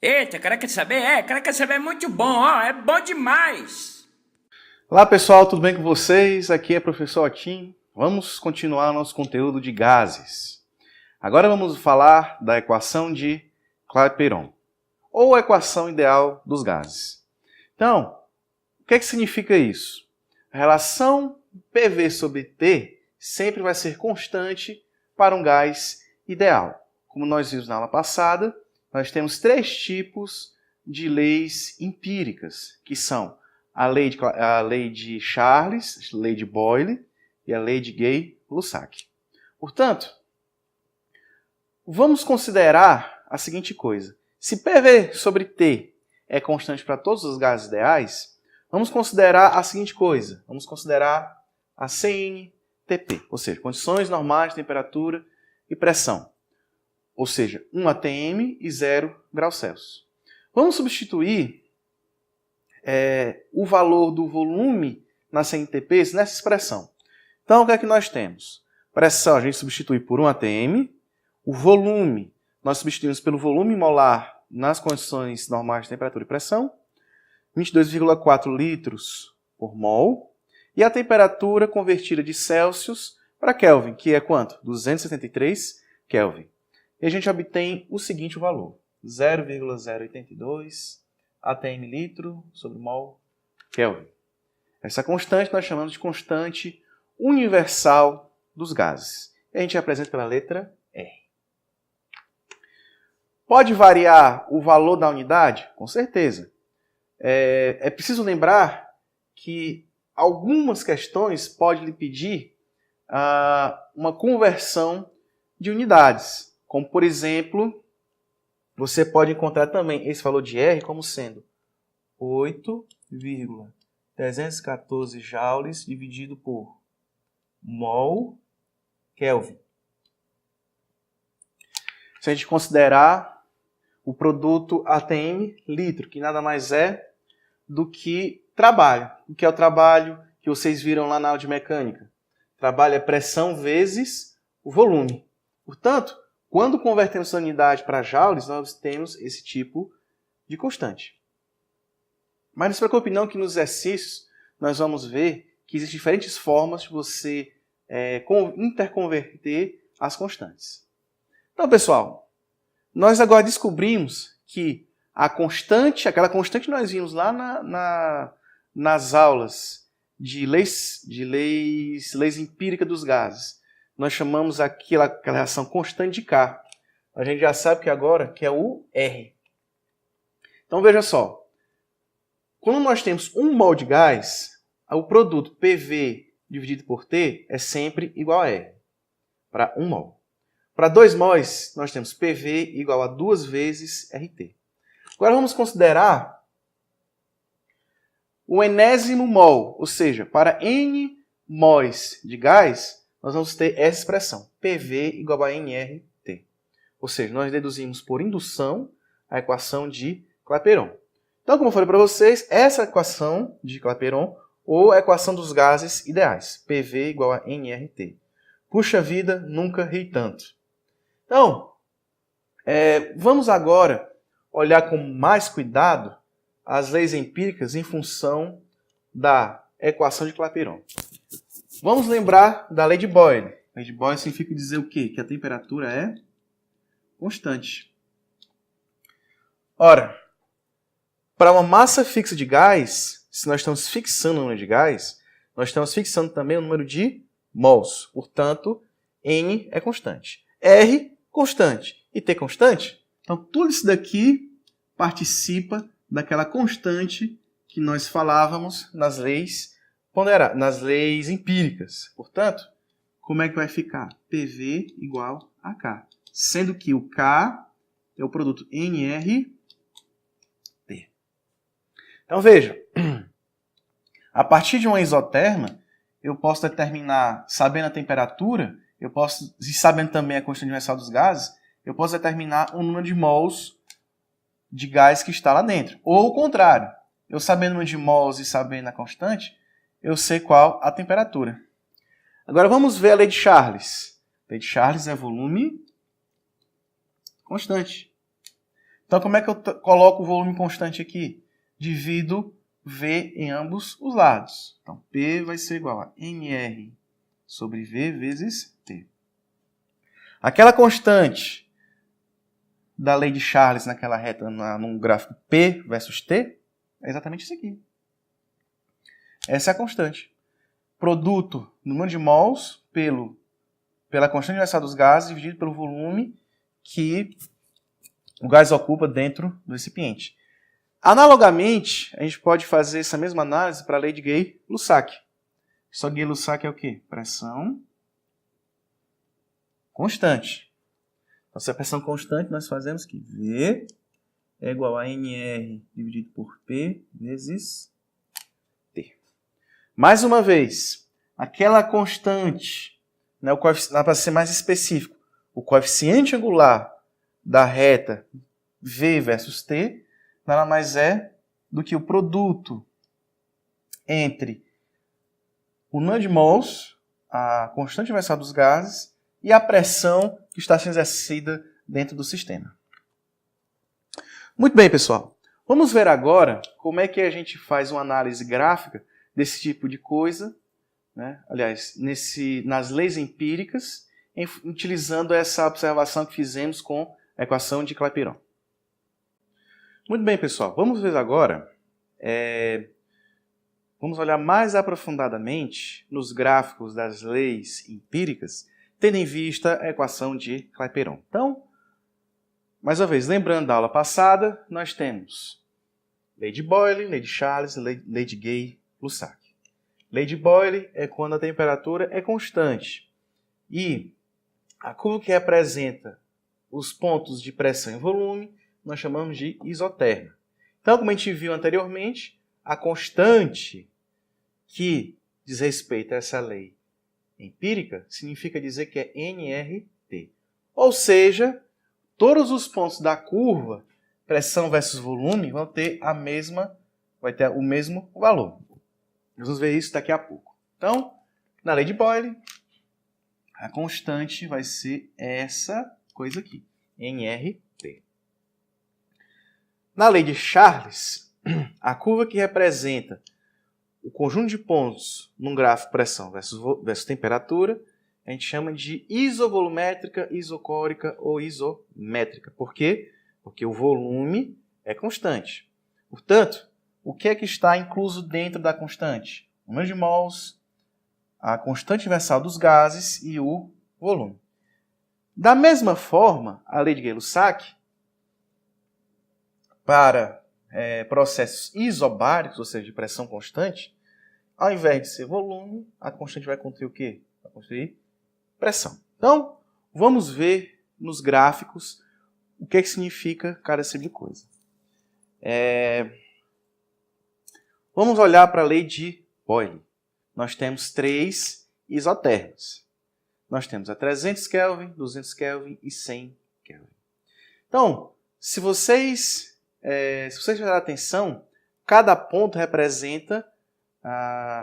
Eita, cara quer saber? Cara quer saber é muito bom, ó, é bom demais. Olá pessoal, tudo bem com vocês? Aqui é o professor Otim. Vamos continuar nosso conteúdo de gases. Agora vamos falar da equação de Clapeyron, ou a equação ideal dos gases. Então, o que significa isso? A relação PV sobre T sempre vai ser constante para um gás ideal. Como nós vimos na aula passada, nós temos três tipos de leis empíricas, que são a lei de Charles, a lei de Boyle e a lei de Gay-Lussac. Portanto, vamos considerar a seguinte coisa. Se PV sobre T é constante para todos os gases ideais, vamos considerar a seguinte coisa. Vamos considerar a CNTP, ou seja, condições normais de temperatura e pressão. Ou seja, 1 atm e 0 graus Celsius. Vamos substituir o valor do volume na CNTP nessa expressão. Então, o que é que nós temos? Pressão a gente substitui por 1 atm. O volume nós substituímos pelo volume molar nas condições normais de temperatura e pressão. 22,4 litros por mol. E a temperatura convertida de Celsius para Kelvin, que é quanto? 273 Kelvin. E a gente obtém o seguinte valor. 0,082 atm litro sobre mol Kelvin. Essa constante nós chamamos de constante universal dos gases. E a gente apresenta pela letra R. Pode variar o valor da unidade? Com certeza. É preciso lembrar que algumas questões podem lhe pedir uma conversão de unidades. Como, por exemplo, você pode encontrar também esse valor de R como sendo 8,314 joules dividido por mol Kelvin. Se a gente considerar o produto atm litro, que nada mais é do que trabalho. O que é o trabalho que vocês viram lá na aula de mecânica? Trabalho é pressão vezes o volume. Portanto, quando convertemos essa unidade para joules, nós temos esse tipo de constante. Mas não se preocupe não que nos exercícios nós vamos ver que existem diferentes formas de você interconverter as constantes. Então, pessoal, nós agora descobrimos que a constante, aquela constante que nós vimos lá nas aulas de leis empíricas dos gases, nós chamamos aquela reação constante de K. A gente já sabe que agora que é o R. Então veja só. Quando nós temos 1 mol de gás, o produto PV dividido por T é sempre igual a R. Para 1 mol. Para 2 mols, nós temos PV igual a 2 vezes RT. Agora vamos considerar o enésimo mol, ou seja, para N mols de gás, nós vamos ter essa expressão, PV igual a nRT. Ou seja, nós deduzimos por indução a equação de Clapeyron. Então, como eu falei para vocês, essa equação de Clapeyron, ou a equação dos gases ideais, PV igual a nRT. Puxa vida, nunca ri tanto. Então, vamos agora olhar com mais cuidado as leis empíricas em função da equação de Clapeyron. Vamos lembrar da lei de Boyle. A lei de Boyle significa dizer o quê? Que a temperatura é constante. Ora, para uma massa fixa de gás, se nós estamos fixando o número de gás, nós estamos fixando também o número de mols. Portanto, N é constante. R, constante. E T, constante. Então, tudo isso daqui participa daquela constante que nós falávamos nas leis empíricas. Portanto, como é que vai ficar? PV igual a K. Sendo que o K é o produto nRT. Então, veja. A partir de uma isoterma, eu posso determinar, sabendo a temperatura, e sabendo também a constante universal dos gases, eu posso determinar o número de mols de gás que está lá dentro. Ou o contrário. Eu sabendo o número de mols e sabendo a constante, eu sei qual a temperatura. Agora vamos ver a lei de Charles. A lei de Charles é volume constante. Então, como é que eu coloco o volume constante aqui? Divido V em ambos os lados. Então, P vai ser igual a NR sobre V vezes T. Aquela constante da lei de Charles naquela reta, num gráfico P versus T, é exatamente isso aqui. Essa é a constante. Produto no número de mols pela constante universal dos gases dividido pelo volume que o gás ocupa dentro do recipiente. Analogamente, a gente pode fazer essa mesma análise para a lei de Gay-Lussac. Só que Gay-Lussac é o quê? Pressão constante. Então, se é pressão constante, nós fazemos que V é igual a NR dividido por P vezes T. Mais uma vez, aquela constante, né, para ser mais específico, o coeficiente angular da reta V versus T nada mais é do que o produto entre o número de mols, a constante universal dos gases, e a pressão que está sendo exercida dentro do sistema. Muito bem, pessoal. Vamos ver agora como é que a gente faz uma análise gráfica desse tipo de coisa, né? Aliás, nas leis empíricas, utilizando essa observação que fizemos com a equação de Clapeyron. Muito bem, pessoal. Vamos ver agora, vamos olhar mais aprofundadamente nos gráficos das leis empíricas, tendo em vista a equação de Clapeyron. Então, mais uma vez, lembrando da aula passada, nós temos lei de Boyle, lei de Charles, lei de Gay-Lussac. Lei de Boyle é quando a temperatura é constante e a curva que representa os pontos de pressão e volume nós chamamos de isoterma. Então, como a gente viu anteriormente, a constante que diz respeito a essa lei empírica significa dizer que é nRT. Ou seja, todos os pontos da curva, pressão versus volume, vão ter vai ter o mesmo valor. Nós vamos ver isso daqui a pouco. Então, na lei de Boyle, a constante vai ser essa coisa aqui, nRT. Na lei de Charles, a curva que representa o conjunto de pontos num gráfico pressão versus temperatura, a gente chama de isovolumétrica, isocórica ou isométrica. Por quê? Porque o volume é constante. Portanto, o que é que está incluso dentro da constante? O número de mols, a constante universal dos gases e o volume. Da mesma forma, a lei de Gay-Lussac, para processos isobáricos, ou seja, de pressão constante, ao invés de ser volume, a constante vai conter o quê? Vai conter pressão. Então, vamos ver nos gráficos o que significa cada tipo de coisa. Vamos olhar para a lei de Boyle. Nós temos 3 isotermas. Nós temos a 300 Kelvin, 200 Kelvin e 100 Kelvin. Então, se vocês prestarem atenção, cada ponto representa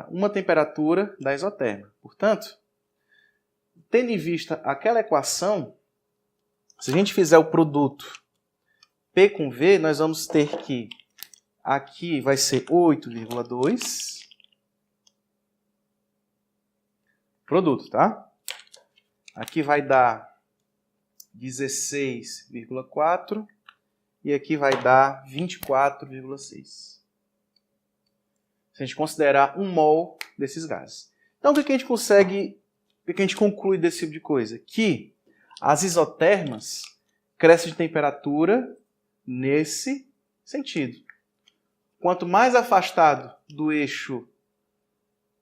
uma temperatura da isoterma. Portanto, tendo em vista aquela equação, se a gente fizer o produto P com V, nós vamos ter que aqui vai ser 8,2 produto, tá? Aqui vai dar 16,4 e aqui vai dar 24,6. Se a gente considerar 1 mol desses gases. Então, o que a gente consegue, o que a gente conclui desse tipo de coisa? Que as isotermas crescem de temperatura nesse sentido. Quanto mais afastado do eixo,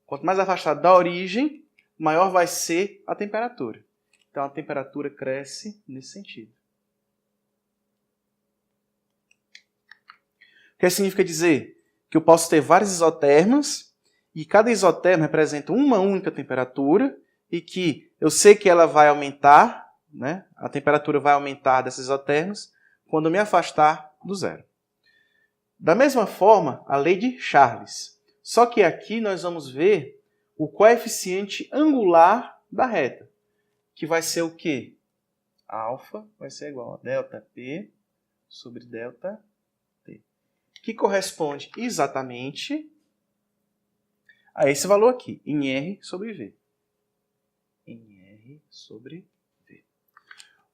quanto mais afastado da origem, maior vai ser a temperatura. Então, a temperatura cresce nesse sentido. O que significa dizer? Que eu posso ter várias isotermas e cada isoterma representa uma única temperatura e que eu sei que ela vai aumentar, né? A temperatura vai aumentar dessas isotermas quando eu me afastar do zero. Da mesma forma, a lei de Charles. Só que aqui nós vamos ver o coeficiente angular da reta, que vai ser o quê? Alfa vai ser igual a ΔP sobre ΔT, que corresponde exatamente a esse valor aqui, em R sobre V. Em R sobre V.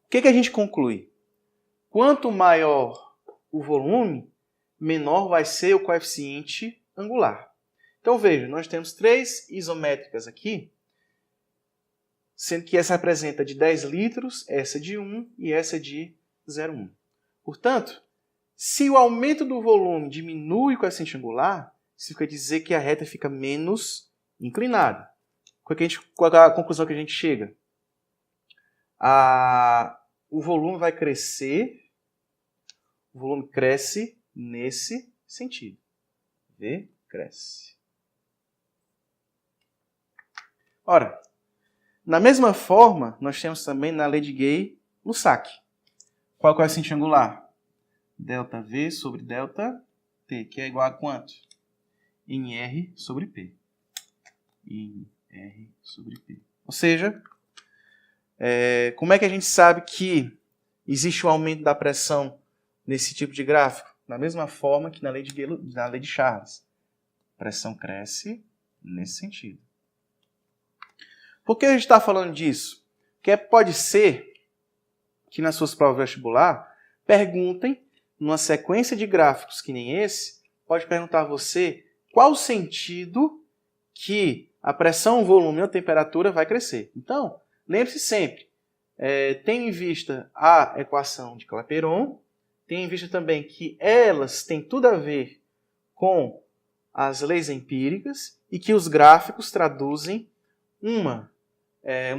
O que a gente conclui? Quanto maior o volume, menor vai ser o coeficiente angular. Então veja, nós temos 3 isométricas aqui, sendo que essa representa de 10 litros, essa de 1 e essa de 0,1. Portanto, se o aumento do volume diminui o coeficiente angular, isso quer dizer que a reta fica menos inclinada. Qual é a conclusão que a gente chega? O volume vai crescer, o volume cresce nesse sentido. V cresce. Ora, na mesma forma, nós temos também na lei de Gay-Lussac. Qual é o coeficiente angular? ΔV sobre ΔT, que é igual a quanto? Em R sobre P. Em R sobre P. Ou seja, como é que a gente sabe que existe um aumento da pressão nesse tipo de gráfico? Da mesma forma que na lei de Charles. A pressão cresce nesse sentido. Por que a gente está falando disso? Porque pode ser que nas suas provas vestibular perguntem, numa sequência de gráficos que nem esse, pode perguntar a você qual o sentido que a pressão, o volume ou a temperatura vai crescer. Então, lembre-se sempre, tenha em vista a equação de Clapeyron, tenha em vista também que elas têm tudo a ver com as leis empíricas e que os gráficos traduzem um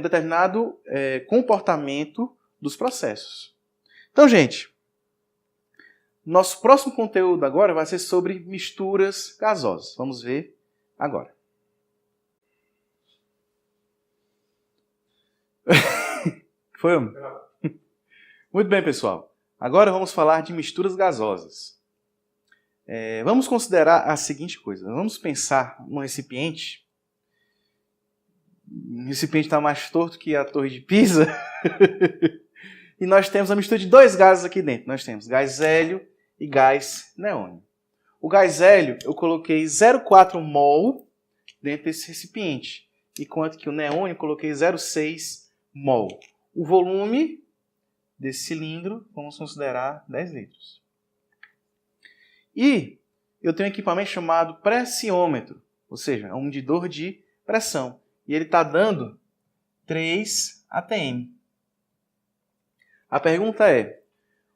determinado comportamento dos processos. Então, gente, nosso próximo conteúdo agora vai ser sobre misturas gasosas. Vamos ver agora. Foi? Muito bem, pessoal. Agora vamos falar de misturas gasosas. Vamos considerar a seguinte coisa. Vamos pensar num recipiente. O recipiente está mais torto que a Torre de Pisa. E nós temos a mistura de 2 gases aqui dentro. Nós temos gás hélio e gás neônio. O gás hélio eu coloquei 0,4 mol dentro desse recipiente. Enquanto que o neônio eu coloquei 0,6 mol. O volume desse cilindro, vamos considerar 10 litros. E eu tenho um equipamento chamado pressiômetro, ou seja, um medidor de pressão. E ele está dando 3 atm. A pergunta é,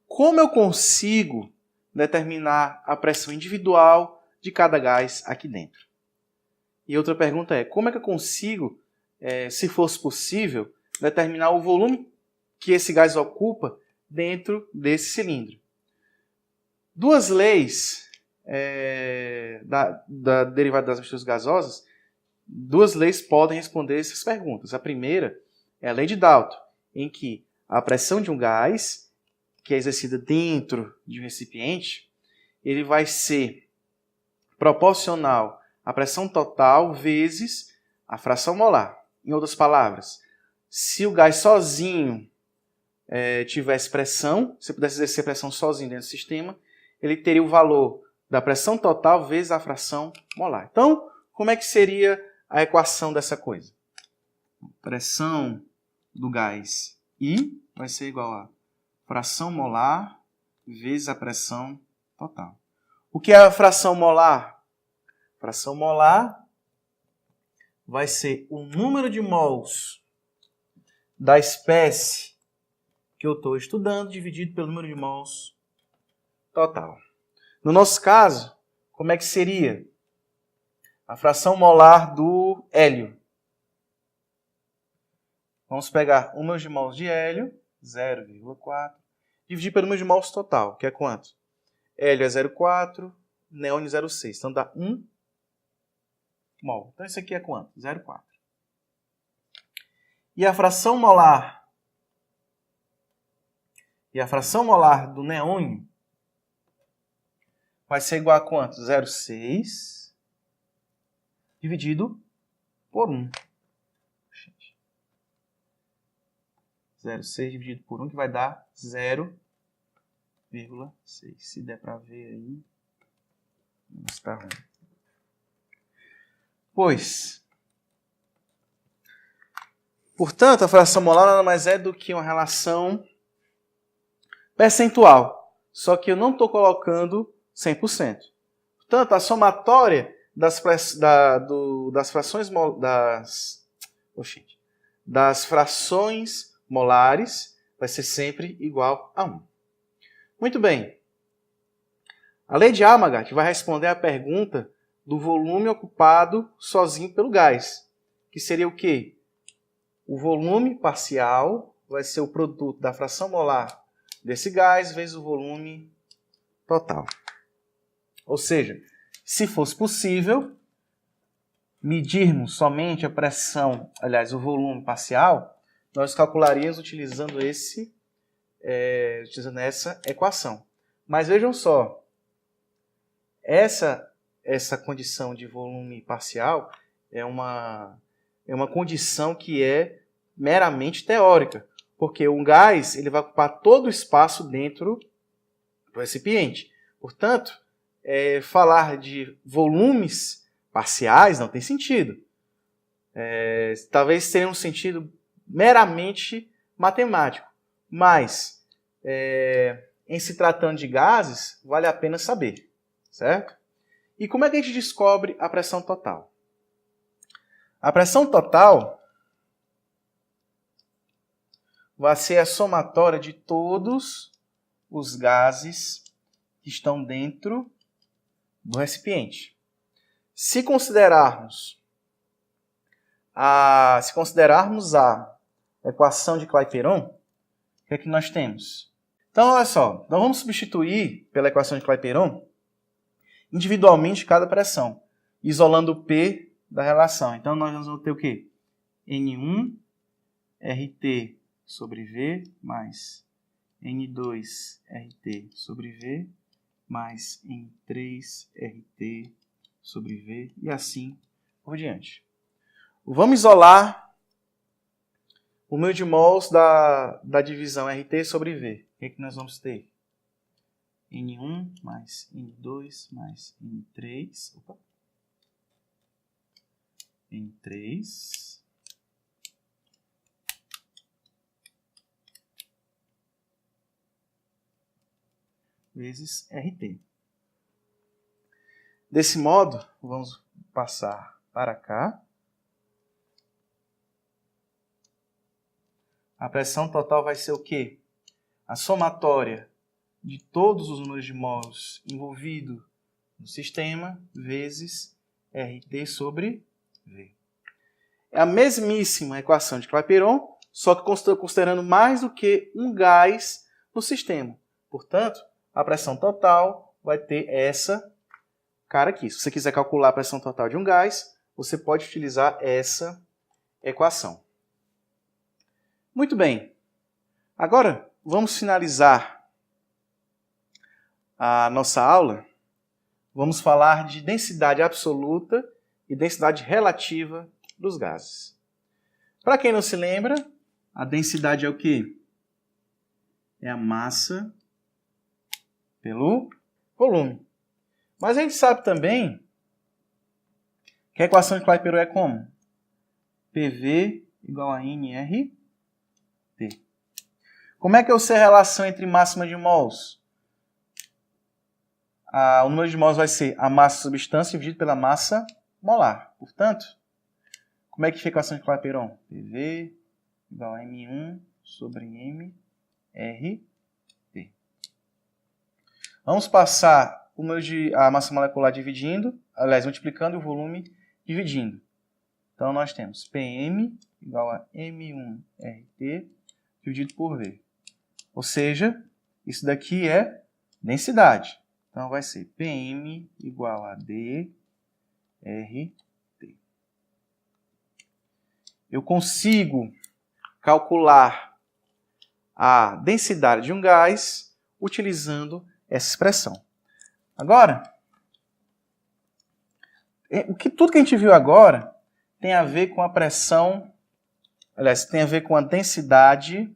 como eu consigo determinar a pressão individual de cada gás aqui dentro? E outra pergunta é, como é que eu consigo, se fosse possível, determinar o volume que esse gás ocupa dentro desse cilindro? 2 leis da derivada das misturas gasosas, 2 leis podem responder essas perguntas. A primeira é a lei de Dalton, em que a pressão de um gás, que é exercida dentro de um recipiente, ele vai ser proporcional à pressão total vezes a fração molar. Em outras palavras, se o gás sozinho tivesse pressão, se pudesse exercer pressão sozinho dentro do sistema, ele teria o valor da pressão total vezes a fração molar. Então, como é que seria a equação dessa coisa? Pressão do gás I vai ser igual a fração molar vezes a pressão total. O que é a fração molar? Fração molar vai ser o número de mols da espécie que eu estou estudando dividido pelo número de mols total. No nosso caso, como é que seria? A fração molar do hélio. Vamos pegar o número de mols de hélio, 0,4, dividir pelo número de mols total, que é quanto? Hélio é 0,4, neônio 0,6. Então dá 1 mol. Então isso aqui é quanto? 0,4. E a fração molar? E a fração molar do neônio vai ser igual a quanto? 0,6 dividido por 1. 0,6 dividido por 1, que vai dar 0,4. 0,6. Se der para ver aí, está ruim. Pois, portanto, a fração molar nada mais é do que uma relação percentual, só que eu não estou colocando 100%. Portanto, a somatória das frações molares vai ser sempre igual a 1. Muito bem. A lei de Amagat vai responder à pergunta do volume ocupado sozinho pelo gás, que seria o quê? O volume parcial vai ser o produto da fração molar desse gás vezes o volume total. Ou seja, se fosse possível medirmos somente a pressão, aliás, o volume parcial, nós calcularíamos utilizando essa equação. Mas vejam só, essa condição de volume parcial é uma condição que é meramente teórica, porque o gás ele vai ocupar todo o espaço dentro do recipiente. Portanto, falar de volumes parciais não tem sentido. Talvez tenha um sentido meramente matemático, mas em se tratando de gases, vale a pena saber, certo? E como é que a gente descobre a pressão total? A pressão total vai ser a somatória de todos os gases que estão dentro do recipiente. Se considerarmos a equação de Clapeyron, o que é que nós temos? Então, olha só, nós vamos substituir pela equação de Clapeyron individualmente cada pressão, isolando o P da relação. Então, nós vamos ter o quê? N1 RT sobre V mais N2 RT sobre V mais N3 RT sobre V e assim por diante. Vamos isolar o número de mols da divisão RT sobre V. O que é que nós vamos ter? N1 mais N2 mais N3. N3 vezes RT. Desse modo, vamos passar para cá. A pressão total vai ser o quê? A somatória de todos os números de mols envolvidos no sistema vezes RT sobre V. É a mesmíssima equação de Clapeyron, só que considerando mais do que um gás no sistema. Portanto, a pressão total vai ter essa cara aqui. Se você quiser calcular a pressão total de um gás, você pode utilizar essa equação. Muito bem. Agora, vamos finalizar a nossa aula. Vamos falar de densidade absoluta e densidade relativa dos gases. Para quem não se lembra, a densidade é o quê? É a massa pelo volume. Mas a gente sabe também que a equação de Clapeyron é como? PV igual a NRT. Como é que eu sei a relação entre máxima de mols? O número de mols vai ser a massa da substância dividido pela massa molar. Portanto, como é que fica a equação de Clapeyron? PV igual a M1 sobre MRT. Vamos passar o número a massa molecular multiplicando e o volume dividindo. Então, nós temos PM igual a M1RT dividido por V. Ou seja, isso daqui é densidade. Então, vai ser PM igual a DRT. Eu consigo calcular a densidade de um gás utilizando essa expressão. Agora, tudo que a gente viu agora tem a ver com a pressão, aliás, tem a ver com a densidade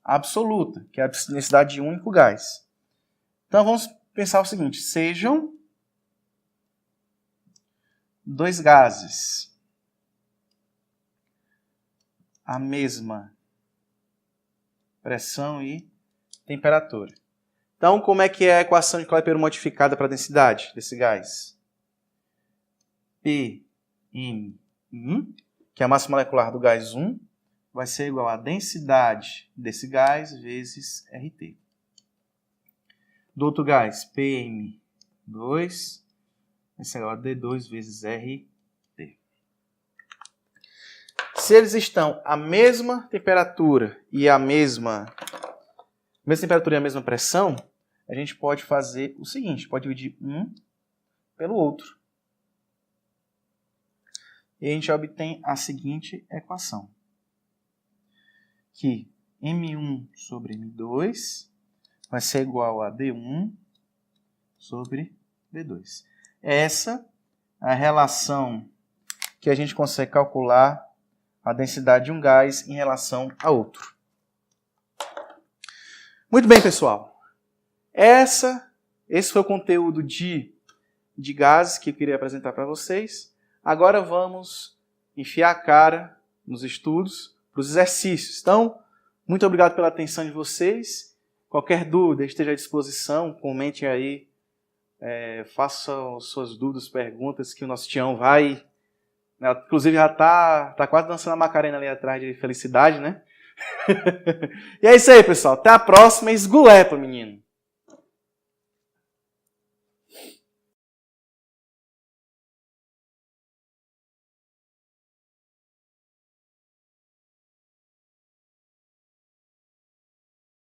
absoluta, que é a densidade de um único gás. Então vamos pensar o seguinte: sejam dois gases a mesma pressão e temperatura. Então, como é que é a equação de Clapeyron modificada para a densidade desse gás? PM1, que é a massa molecular do gás 1, vai ser igual à densidade desse gás vezes RT. Do outro gás, PM2, vai ser igual a D2 vezes RT. Se eles estão à mesma temperatura e a mesma temperatura e a mesma pressão, a gente pode fazer o seguinte, pode dividir um pelo outro. E a gente obtém a seguinte equação, que M1 sobre M2 vai ser igual a D1 sobre D2. Essa é a relação que a gente consegue calcular a densidade de um gás em relação a outro. Muito bem, pessoal. Esse foi o conteúdo de gases que eu queria apresentar para vocês. Agora vamos enfiar a cara nos estudos, para os exercícios. Então, muito obrigado pela atenção de vocês. Qualquer dúvida, esteja à disposição. Comentem aí, façam suas dúvidas, perguntas, que o nosso Tião vai... Inclusive já tá quase dançando a Macarena ali atrás de felicidade, né? E é isso aí, pessoal. Até a próxima. Esgulepa, menino.